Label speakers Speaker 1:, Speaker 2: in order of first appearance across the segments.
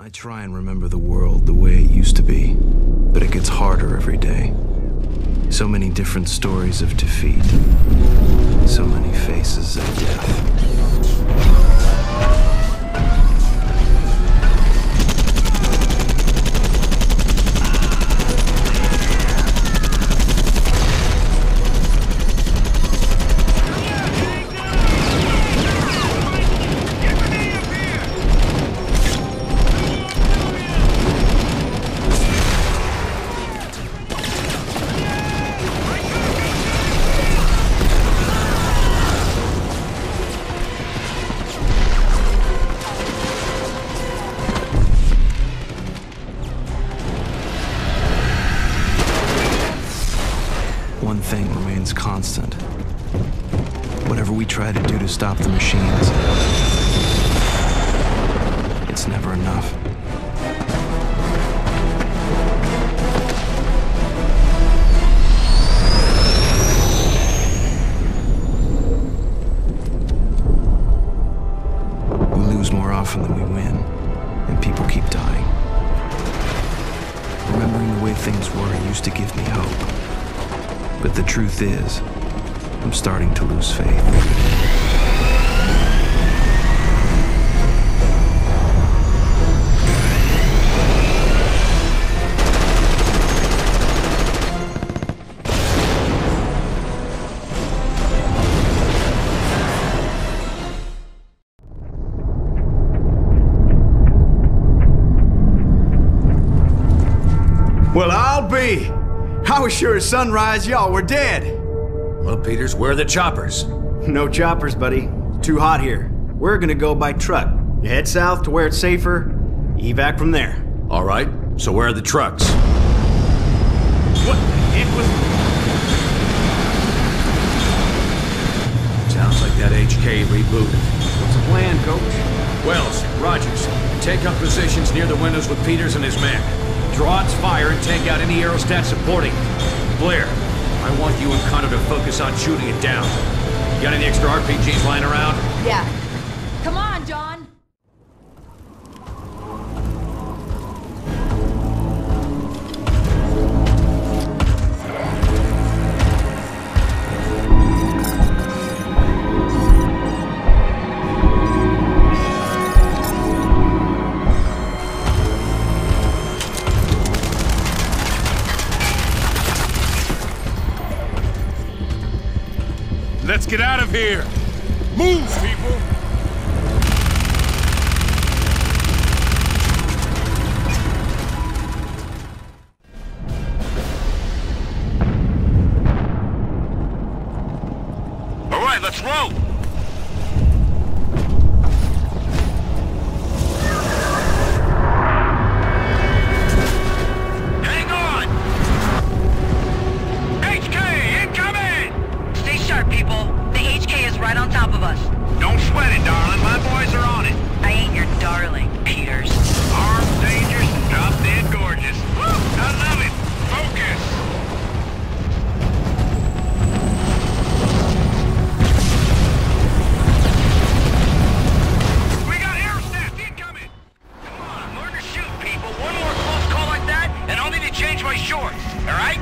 Speaker 1: I try and remember the world the way it used to be, but it gets harder every day. So many different stories of defeat. So many faces of death. One thing remains constant. Whatever we try to do to stop the machines, it's never enough. We lose more often than we win, and people keep dying. Remembering the way things were used to give me hope. But the truth is, I'm starting to lose faith.
Speaker 2: Well, I'll be. I was sure at sunrise y'all were dead.
Speaker 3: Well, Peters, where are the choppers?
Speaker 2: No choppers, buddy. Too hot here. We're gonna go by truck. You head south to where it's safer, evac from there.
Speaker 3: All right, so where are the trucks?
Speaker 2: What the heck was...
Speaker 3: Sounds like that HK rebooted.
Speaker 2: What's the plan, Coach?
Speaker 3: Wells, Rogers, take up positions near the windows with Peters and his men. Draw its fire and take out any aerostat supporting. Blair, I want you and Connor to focus on shooting it down. You got any extra RPGs lying around?
Speaker 4: Yeah. Come on, John!
Speaker 5: Let's get out of here! Move, people! All right, let's roll! Hang on! HK, incoming!
Speaker 6: Stay sharp, people. The HK is right on top of us.
Speaker 5: Don't sweat it, darling. My boys are on it.
Speaker 6: I ain't your darling, Peters.
Speaker 5: Armed, dangerous, drop dead gorgeous. Woo! I love it! Focus! We got aerostats incoming! Come on, learn to shoot, people. One more close call like that, and I'll need to change my shorts, alright?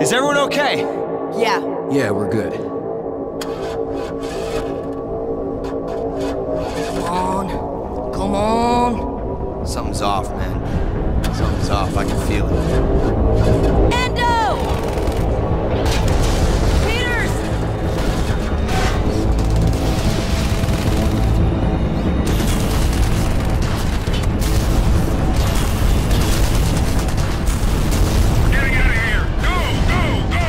Speaker 2: Is everyone okay?
Speaker 4: Yeah.
Speaker 1: Yeah, we're good.
Speaker 7: Come on. Come on. Something's off, man. Something's off. I can feel it.
Speaker 4: Endo! Peters!
Speaker 5: Getting out of here! Go! Go! Go!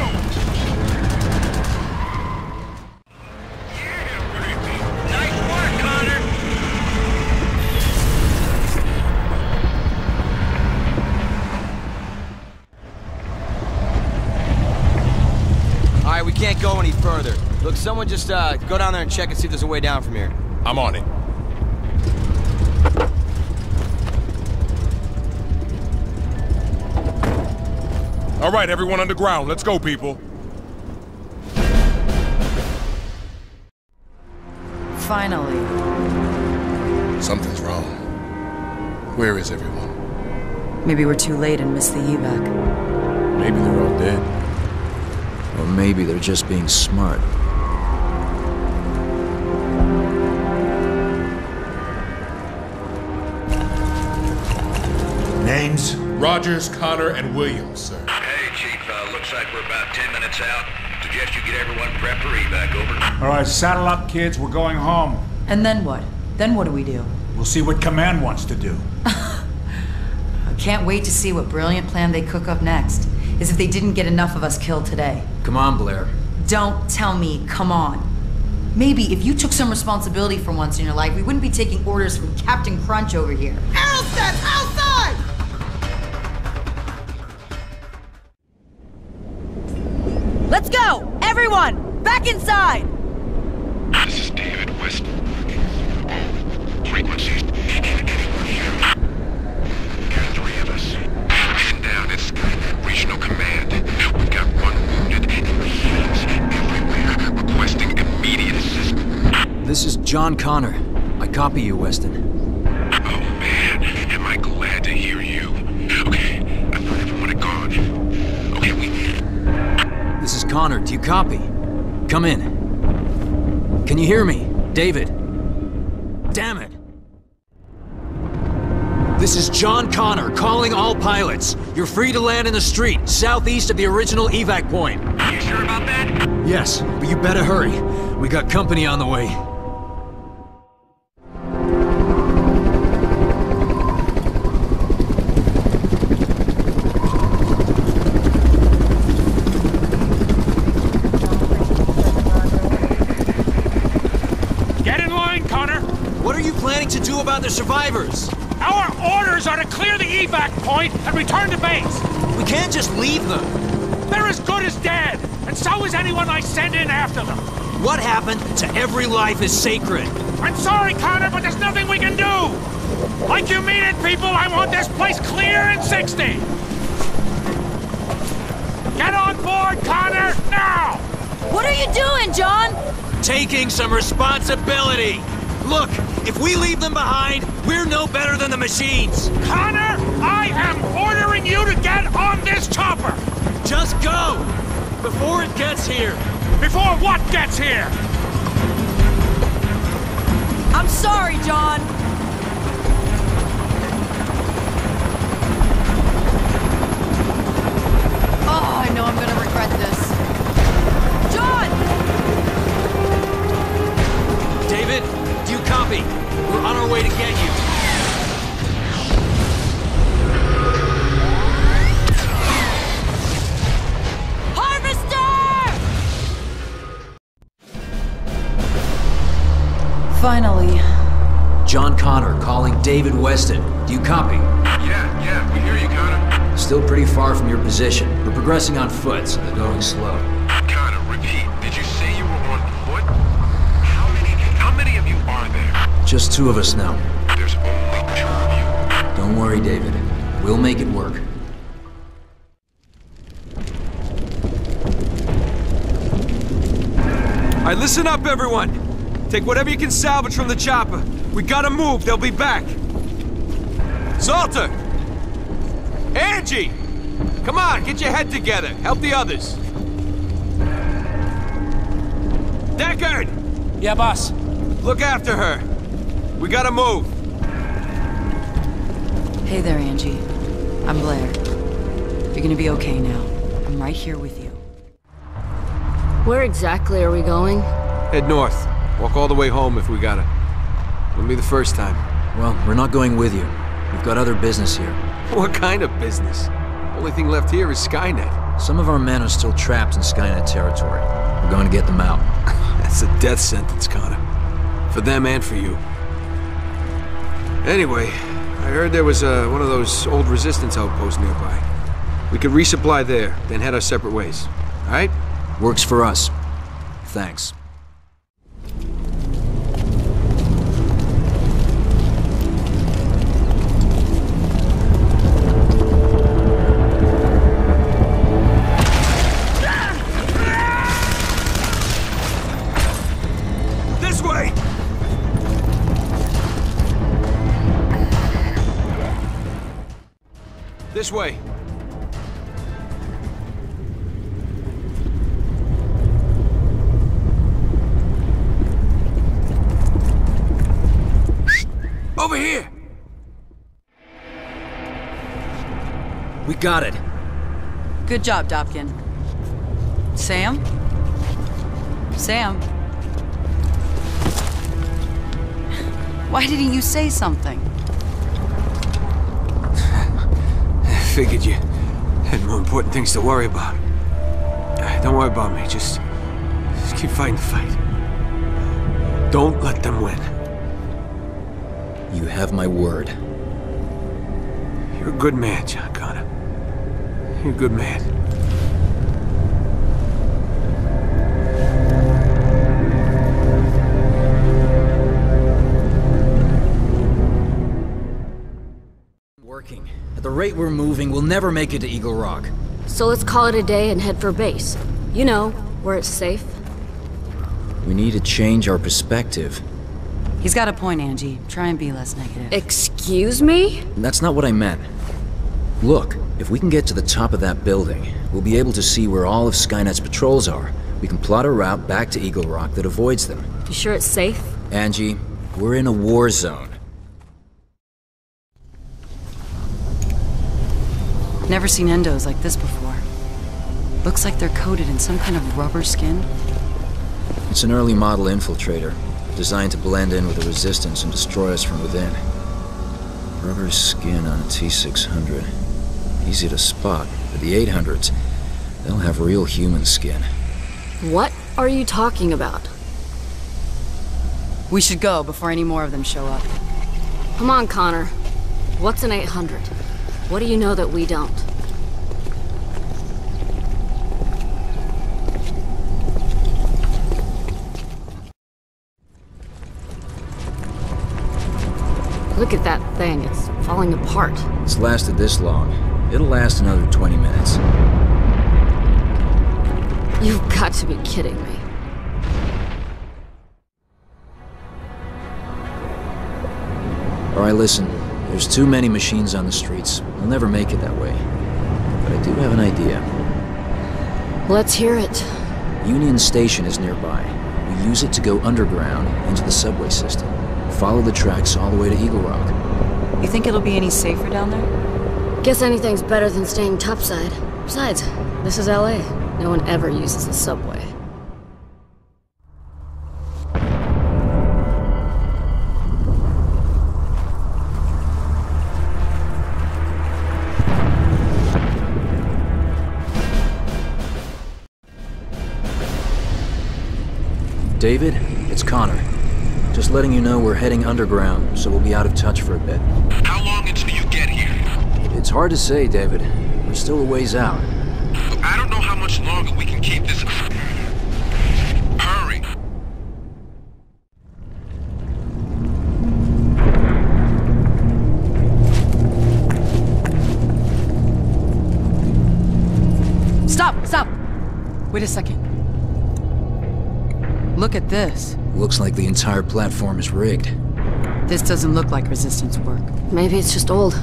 Speaker 7: Alright, we can't go any further. Look, someone just, go down there and check and see if there's a way down from here.
Speaker 8: I'm on it. All right, everyone underground. Let's go, people.
Speaker 4: Finally.
Speaker 8: Something's wrong. Where is everyone?
Speaker 4: Maybe we're too late and missed the evac.
Speaker 8: Maybe they're all dead.
Speaker 9: Or maybe they're just being smart.
Speaker 10: Names?
Speaker 8: Rogers, Connor, and Williams, sir.
Speaker 5: Hey, Chief, looks like we're about 10 minutes out. Suggest you get everyone prepped for evac, over.
Speaker 10: All right, saddle up, kids. We're going home.
Speaker 4: And then what? Then what do we do?
Speaker 10: We'll see what Command wants to do.
Speaker 4: I can't wait to see what brilliant plan they cook up next. As if they didn't get enough of us killed today.
Speaker 9: Come on, Blair.
Speaker 4: Don't tell me, come on. Maybe if you took some responsibility for once in your life, we wouldn't be taking orders from Captain Crunch over here. Aerostats, outside! Let's go! Everyone! Back inside!
Speaker 5: This is David West. Frequencies. Anyone here? There are 3 of us. Man down, it's regional command. We've got 1 wounded and machines everywhere requesting immediate assistance.
Speaker 9: This is John Connor. I copy you, Weston.
Speaker 5: Oh man, am I glad to hear you. Okay, I thought everyone had gone. Okay,
Speaker 9: This is Connor. Do you copy? Come in. Can you hear me? David. Damn it. This is John Connor, calling all pilots. You're free to land in the street, southeast of the original evac point.
Speaker 5: You sure about that?
Speaker 9: Yes, but you better hurry. We got company on the way.
Speaker 3: Get in line, Connor!
Speaker 9: What are you planning to do about the survivors?
Speaker 3: Our orders are to clear the evac point and return to base.
Speaker 9: We can't just leave them.
Speaker 3: They're as good as dead, and so is anyone I send in after them.
Speaker 9: What happened to every life is sacred?
Speaker 3: I'm sorry, Connor, but there's nothing we can do. Like you mean it, people, I want this place clear in 60. Get on board, Connor, now!
Speaker 4: What are you doing, John?
Speaker 9: Taking some responsibility. Look, if we leave them behind, we're no better than the machines.
Speaker 3: Connor, I am ordering you to get on this chopper!
Speaker 9: Just go! Before it gets here.
Speaker 3: Before what gets here?
Speaker 4: I'm sorry, John. Oh, I know I'm gonna regret this. John!
Speaker 9: David, do you copy? We're on our way to get you.
Speaker 4: Finally.
Speaker 9: John Connor calling David Weston. Do you copy?
Speaker 5: Yeah, we hear you, Connor.
Speaker 9: Still pretty far from your position. We're progressing on foot, so they're going slow.
Speaker 5: Connor, repeat. Did you say you were on foot? How many of you are there?
Speaker 9: Just 2 of us now.
Speaker 5: There's only 2 of you.
Speaker 9: Don't worry, David. We'll make it work.
Speaker 11: All right, listen up, everyone. Take whatever you can salvage from the chopper. We gotta move, they'll be back. Salter! Angie! Come on, get your head together. Help the others. Deckard!
Speaker 3: Yeah, boss.
Speaker 11: Look after her. We gotta move.
Speaker 4: Hey there, Angie. I'm Blair. You're gonna be okay now. I'm right here with you.
Speaker 12: Where exactly are we going?
Speaker 11: Head north. Walk all the way home if we gotta. Wouldn't be the first time.
Speaker 9: Well, we're not going with you. We've got other business here.
Speaker 11: What kind of business? Only thing left here is Skynet.
Speaker 9: Some of our men are still trapped in Skynet territory. We're going to get them out.
Speaker 11: That's a death sentence, Connor. For them and for you. Anyway, I heard there was one of those old resistance outposts nearby. We could resupply there, then head our separate ways. All right?
Speaker 9: Works for us. Thanks.
Speaker 11: This way! This way. Over here!
Speaker 9: We got it.
Speaker 4: Good job, Dobkin. Sam? Sam? Why didn't you say something?
Speaker 11: Figured you had more important things to worry about. Don't worry about me, just keep fighting the fight. Don't let them win.
Speaker 9: You have my word.
Speaker 11: You're a good man, John Connor. You're a good man.
Speaker 9: Working. At the rate we're moving, we'll never make it to Eagle Rock.
Speaker 12: So let's call it a day and head for base. You know, where it's safe.
Speaker 9: We need to change our perspective.
Speaker 4: He's got a point, Angie. Try and be less negative.
Speaker 12: Excuse me?
Speaker 9: That's not what I meant. Look, if we can get to the top of that building, we'll be able to see where all of Skynet's patrols are. We can plot a route back to Eagle Rock that avoids them.
Speaker 12: You sure it's safe?
Speaker 9: Angie, we're in a war zone.
Speaker 4: Never seen endos like this before. Looks like they're coated in some kind of rubber skin.
Speaker 9: It's an early model infiltrator, designed to blend in with the resistance and destroy us from within. Rubber skin on a T-600. Easy to spot, but the 800s, they'll have real human skin.
Speaker 12: What are you talking about?
Speaker 4: We should go before any more of them show up.
Speaker 12: Come on, Connor. What's an 800? What do you know that we don't? Look at that thing. It's falling apart.
Speaker 9: It's lasted this long. It'll last another 20 minutes.
Speaker 12: You've got to be kidding me.
Speaker 9: Alright, listen. There's too many machines on the streets. We'll never make it that way. But I do have an idea.
Speaker 12: Let's hear it.
Speaker 9: Union Station is nearby. We use it to go underground into the subway system. Follow the tracks all the way to Eagle Rock.
Speaker 4: You think it'll be any safer down there?
Speaker 12: Guess anything's better than staying topside. Besides, this is LA. No one ever uses the subway.
Speaker 9: David, it's Connor. Just letting you know we're heading underground, so we'll be out of touch for a bit.
Speaker 5: How long until you get here?
Speaker 9: It's hard to say, David. We're still a ways out.
Speaker 5: I don't know how much longer we can keep this. Hurry!
Speaker 4: Stop! Wait a second. Look at this.
Speaker 9: Looks like the entire platform is rigged.
Speaker 4: This doesn't look like resistance work.
Speaker 12: Maybe it's just old.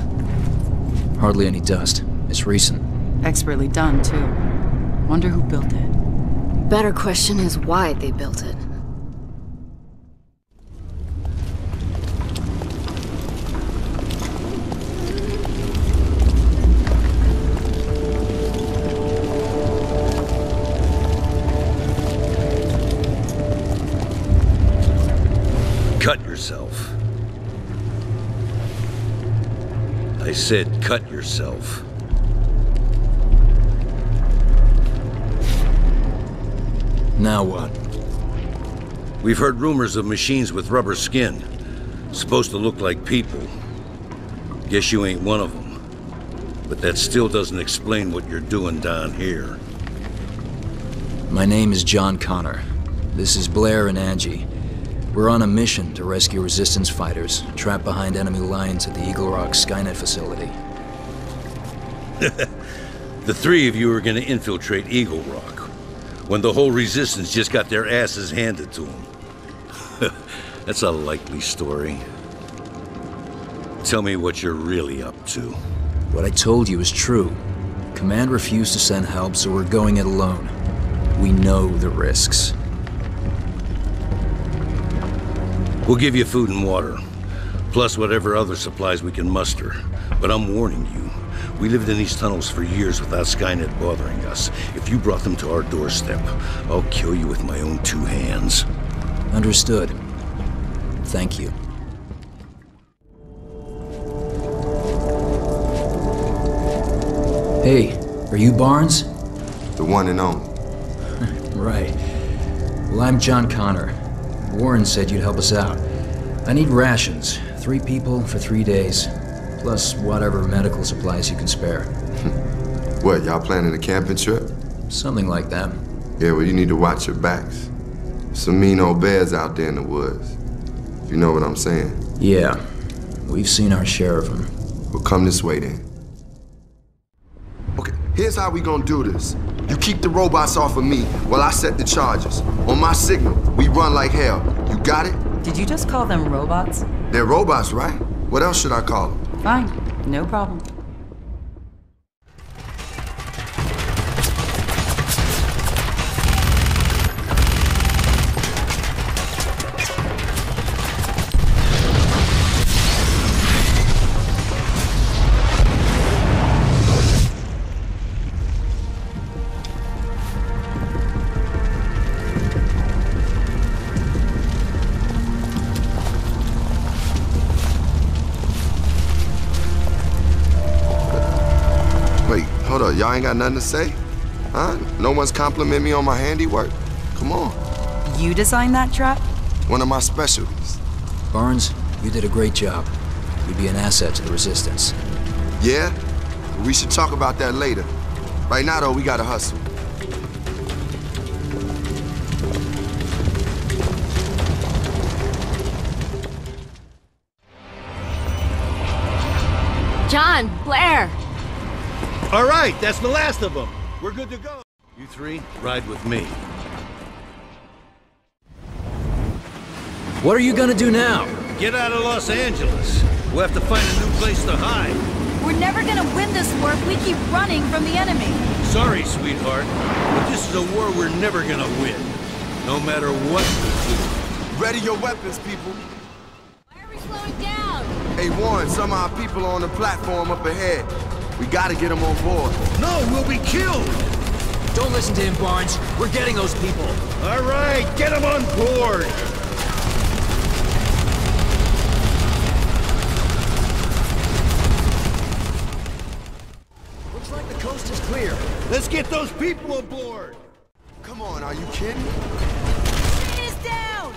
Speaker 9: Hardly any dust. It's recent.
Speaker 4: Expertly done, too. Wonder who built it.
Speaker 12: Better question is why they built it.
Speaker 13: Cut yourself. I said cut yourself.
Speaker 9: Now what?
Speaker 13: We've heard rumors of machines with rubber skin. Supposed to look like people. Guess you ain't one of them. But that still doesn't explain what you're doing down here.
Speaker 9: My name is John Connor. This is Blair and Angie. We're on a mission to rescue resistance fighters trapped behind enemy lines at the Eagle Rock Skynet facility.
Speaker 13: The three of you are gonna infiltrate Eagle Rock, when the whole resistance just got their asses handed to them. That's a likely story. Tell me what you're really up to.
Speaker 9: What I told you is true. Command refused to send help, so we're going it alone. We know the risks.
Speaker 13: We'll give you food and water, plus whatever other supplies we can muster. But I'm warning you, we lived in these tunnels for years without Skynet bothering us. If you brought them to our doorstep, I'll kill you with my own 2 hands.
Speaker 9: Understood. Thank you. Hey, are you Barnes?
Speaker 14: The one and only.
Speaker 9: Right. Well, I'm John Connor. Warren said you'd help us out. I need rations. 3 people for 3 days. Plus whatever medical supplies you can spare.
Speaker 14: What, y'all planning a camping trip?
Speaker 9: Something like that.
Speaker 14: Yeah, well, you need to watch your backs. Some mean old bears out there in the woods. If you know what I'm saying.
Speaker 9: Yeah. We've seen our share of them.
Speaker 14: Well, come this way then. Okay, here's how we gonna do this. You keep the robots off of me while I set the charges. On my signal, we run like hell. You got it?
Speaker 4: Did you just call them robots?
Speaker 14: They're robots, right? What else should I call them?
Speaker 4: Fine, no problem.
Speaker 14: Y'all ain't got nothing to say? Huh? No one's complimenting me on my handiwork? Come on.
Speaker 4: You designed that trap?
Speaker 14: One of my specialties.
Speaker 9: Barnes, you did a great job. You'd be an asset to the Resistance.
Speaker 14: Yeah? We should talk about that later. Right now, though, we gotta hustle.
Speaker 12: John, Blair!
Speaker 13: All right, that's the last of them. We're good to go. You 3, ride with me.
Speaker 9: What are you gonna do now?
Speaker 13: Get out of Los Angeles. We'll have to find a new place to hide.
Speaker 4: We're never gonna win this war if we keep running from the enemy.
Speaker 13: Sorry, sweetheart, but this is a war we're never gonna win. No matter what we do.
Speaker 14: Ready your weapons, people.
Speaker 12: Why are we slowing down?
Speaker 14: Hey, Warren, some of our people are on the platform up ahead. We gotta get them on board.
Speaker 13: No, we'll be killed!
Speaker 11: Don't listen to him, Barnes. We're getting those people.
Speaker 13: All right, get them on board!
Speaker 11: Looks like the coast is clear.
Speaker 13: Let's get those people aboard!
Speaker 14: Come on, are you kidding?
Speaker 4: Train is down!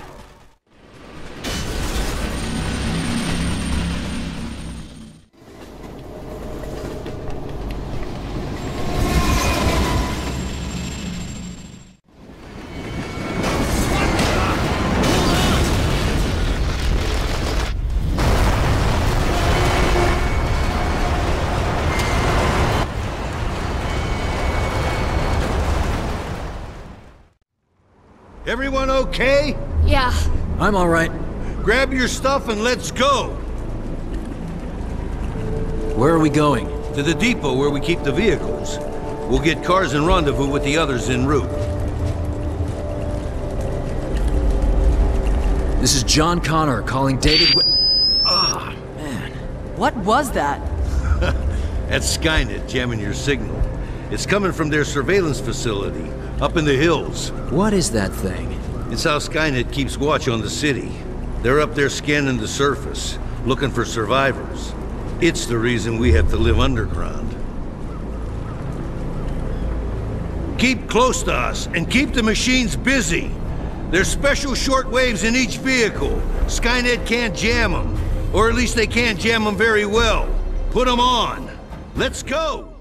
Speaker 13: Everyone okay?
Speaker 12: Yeah.
Speaker 9: I'm all right.
Speaker 13: Grab your stuff and let's go!
Speaker 9: Where are we going?
Speaker 13: To the depot where we keep the vehicles. We'll get cars and rendezvous with the others en route.
Speaker 9: This is John Connor calling David Ah, man.
Speaker 4: What was that?
Speaker 13: That's Skynet jamming your signal. It's coming from their surveillance facility, up in the hills.
Speaker 9: What is that thing?
Speaker 13: It's how Skynet keeps watch on the city. They're up there scanning the surface, looking for survivors. It's the reason we have to live underground. Keep close to us, and keep the machines busy. There's special short waves in each vehicle. Skynet can't jam them. Or at least they can't jam them very well. Put them on. Let's go!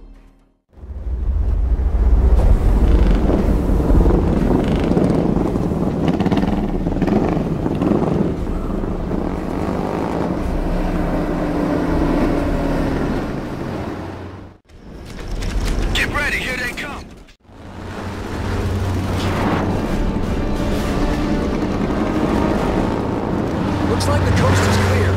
Speaker 11: Looks like the coast is clear.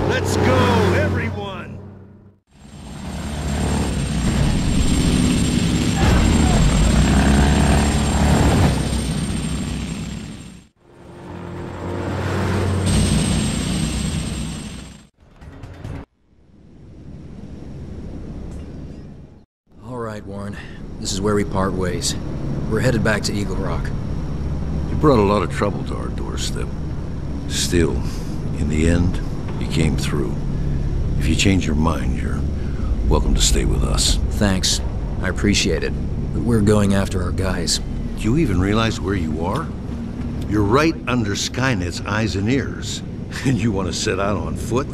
Speaker 13: Let's go, everyone!
Speaker 9: All right, Warren. This is where we part ways. We're headed back to Eagle Rock.
Speaker 13: You brought a lot of trouble to our doorstep. Still, in the end, you came through. If you change your mind, you're welcome to stay with us.
Speaker 9: Thanks. I appreciate it. But we're going after our guys.
Speaker 13: Do you even realize where you are? You're right under Skynet's eyes and ears. And you want to set out on foot?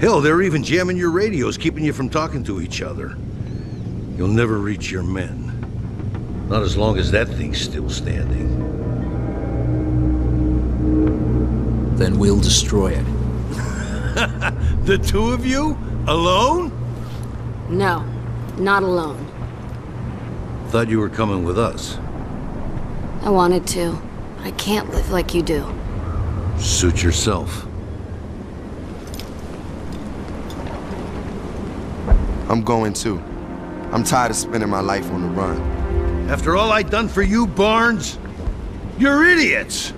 Speaker 13: Hell, they're even jamming your radios, keeping you from talking to each other. You'll never reach your men. Not as long as that thing's still standing.
Speaker 9: Then we'll destroy it.
Speaker 13: The two of you? Alone?
Speaker 12: No, not alone.
Speaker 13: Thought you were coming with us.
Speaker 12: I wanted to. I can't live like you do.
Speaker 13: Suit yourself.
Speaker 14: I'm going too. I'm tired of spending my life on the run.
Speaker 13: After all I've done for you, Barnes? You're idiots!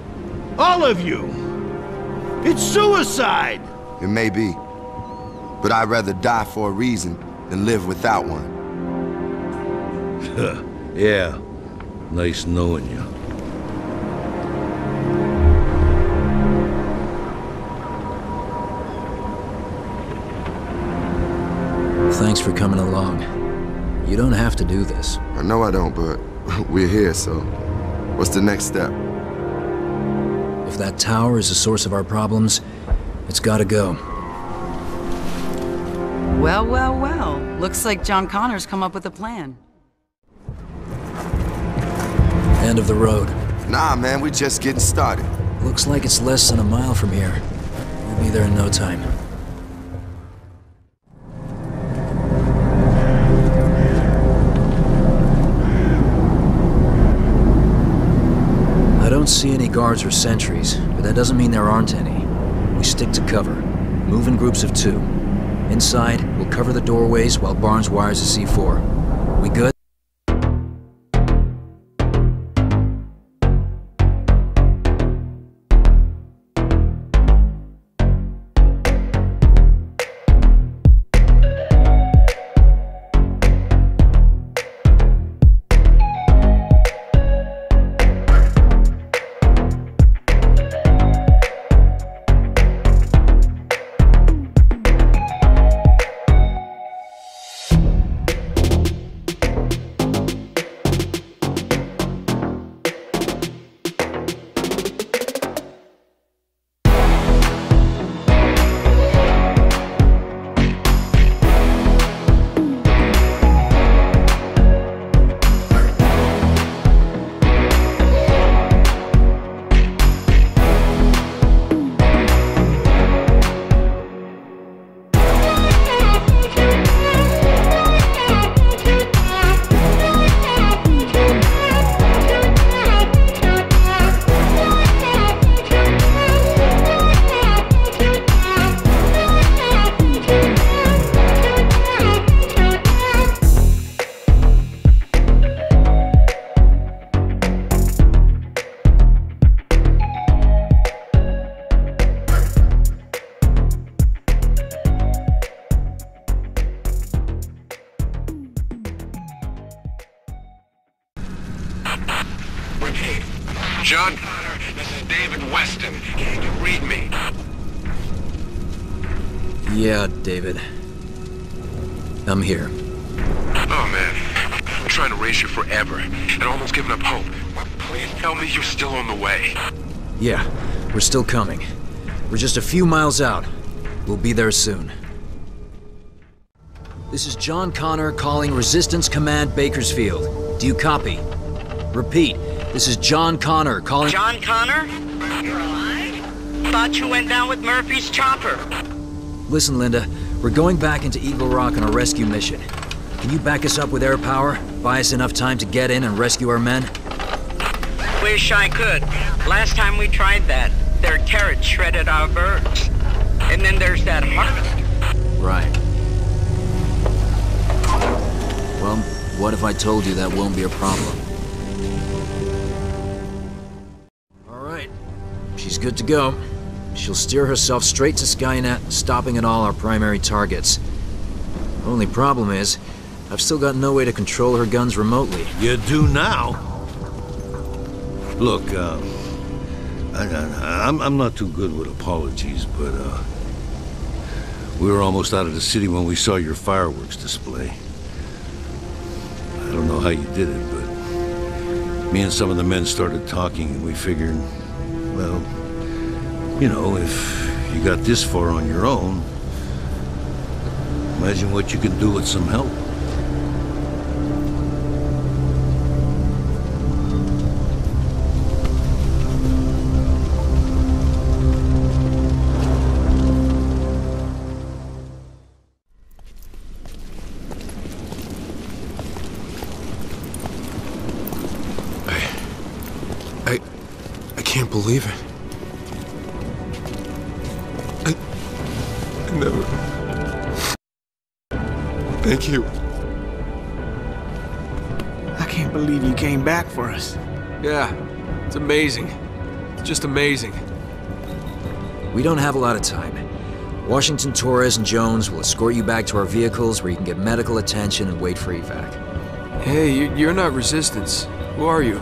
Speaker 13: All of you! It's suicide!
Speaker 14: It may be. But I'd rather die for a reason than live without one.
Speaker 13: Yeah. Nice knowing you.
Speaker 9: Thanks for coming along. You don't have to do this.
Speaker 14: I know I don't, but we're here, so what's the next step?
Speaker 9: If that tower is the source of our problems, it's gotta go.
Speaker 4: Well, well, well. Looks like John Connor's come up with a plan.
Speaker 9: End of the road.
Speaker 14: Nah, man, we're just getting started.
Speaker 9: Looks like it's less than a mile from here. We'll be there in no time. I don't see any guards or sentries, but that doesn't mean there aren't any. We stick to cover. Move in groups of 2. Inside, we'll cover the doorways while Barnes wires the C4. We good?
Speaker 5: John Connor, this is David Weston. Can you read me?
Speaker 9: Yeah, David. I'm here.
Speaker 5: Oh, man. I'm trying to raise you forever and almost giving up hope. Please tell me you're still on the way.
Speaker 9: Yeah, we're still coming. We're just a few miles out. We'll be there soon. This is John Connor calling Resistance Command Bakersfield. Do you copy? Repeat, this is John Connor calling...
Speaker 6: John Connor? You're alive? Thought you went down with Murphy's chopper.
Speaker 9: Listen, Linda, we're going back into Eagle Rock on a rescue mission. Can you back us up with air power? Buy us enough time to get in and rescue our men?
Speaker 6: Wish I could. Last time we tried that, their turrets shredded our birds. And then there's that harvest.
Speaker 9: Right. Well, what if I told you that won't be a problem? All right. She's good to go. She'll steer herself straight to Skynet, stopping at all our primary targets. Only problem is, I've still got no way to control her guns remotely.
Speaker 13: You do now? Look, I'm not too good with apologies, but, we were almost out of the city when we saw your fireworks display. I don't know how you did it, but me and some of the men started talking, and we figured, well, you know, if you got this far on your own, imagine what you can do with some help.
Speaker 15: I can't believe it. I never... Thank you.
Speaker 11: I can't believe you came back for us. Yeah, it's amazing. It's just amazing.
Speaker 9: We don't have a lot of time. Washington, Torres, and Jones will escort you back to our vehicles where you can get medical attention and wait for evac.
Speaker 11: Hey, you're not Resistance. Who are you?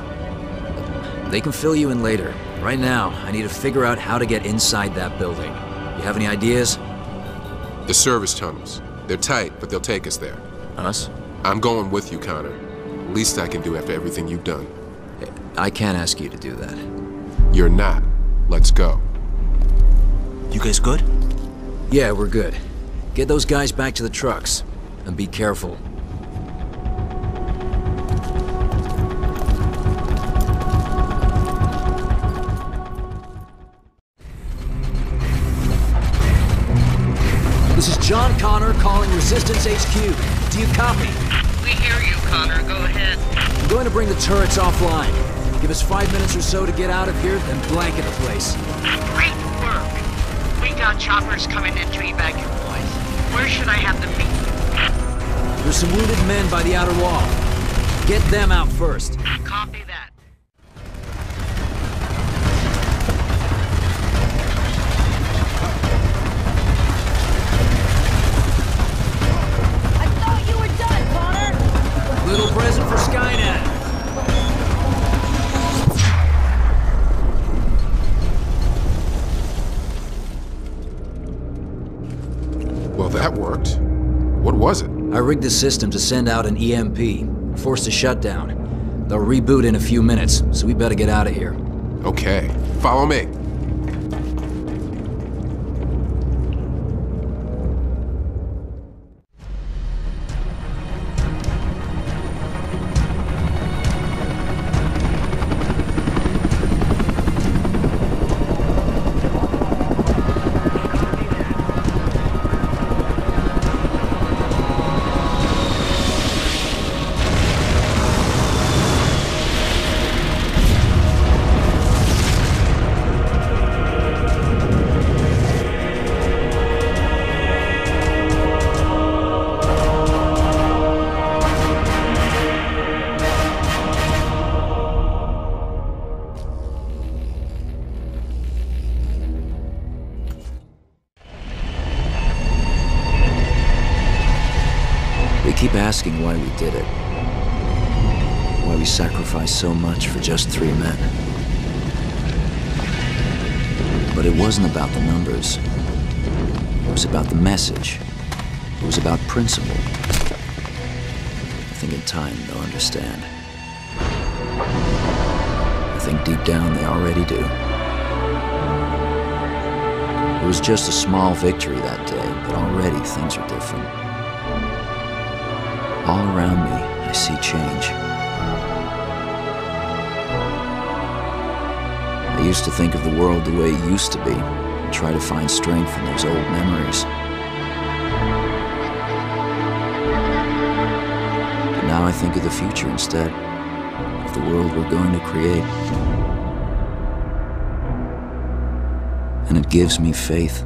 Speaker 9: They can fill you in later. Right now, I need to figure out how to get inside that building. You have any ideas?
Speaker 15: The service tunnels. They're tight, but they'll take us there.
Speaker 9: Us?
Speaker 15: I'm going with you, Connor. Least I can do after everything you've done.
Speaker 9: I can't ask you to do that.
Speaker 15: You're not. Let's go.
Speaker 16: You guys good?
Speaker 9: Yeah, we're good. Get those guys back to the trucks. And be careful. This is John Connor calling Resistance HQ. Do you copy?
Speaker 6: We hear you, Connor. Go ahead.
Speaker 9: I'm going to bring the turrets offline. Give us 5 minutes or so to get out of here, then blanket the place.
Speaker 6: Great work. We got choppers coming in to evac your boys. Where should I have them meet?
Speaker 9: There's some wounded men by the outer wall. Get them out first.
Speaker 6: Copy that.
Speaker 9: Little present for Skynet.
Speaker 15: Well, that worked. What was it?
Speaker 9: I rigged the system to send out an EMP, forced a shutdown. They'll reboot in a few minutes, so we better get out of here.
Speaker 15: Okay, follow me.
Speaker 9: Keep asking why we did it. Why we sacrificed so much for just 3 men. But it wasn't about the numbers. It was about the message. It was about principle. I think in time they'll understand. I think deep down they already do. It was just a small victory that day, but already things are different. All around me, I see change. I used to think of the world the way it used to be, and try to find strength in those old memories. But now I think of the future instead, of the world we're going to create. And it gives me faith.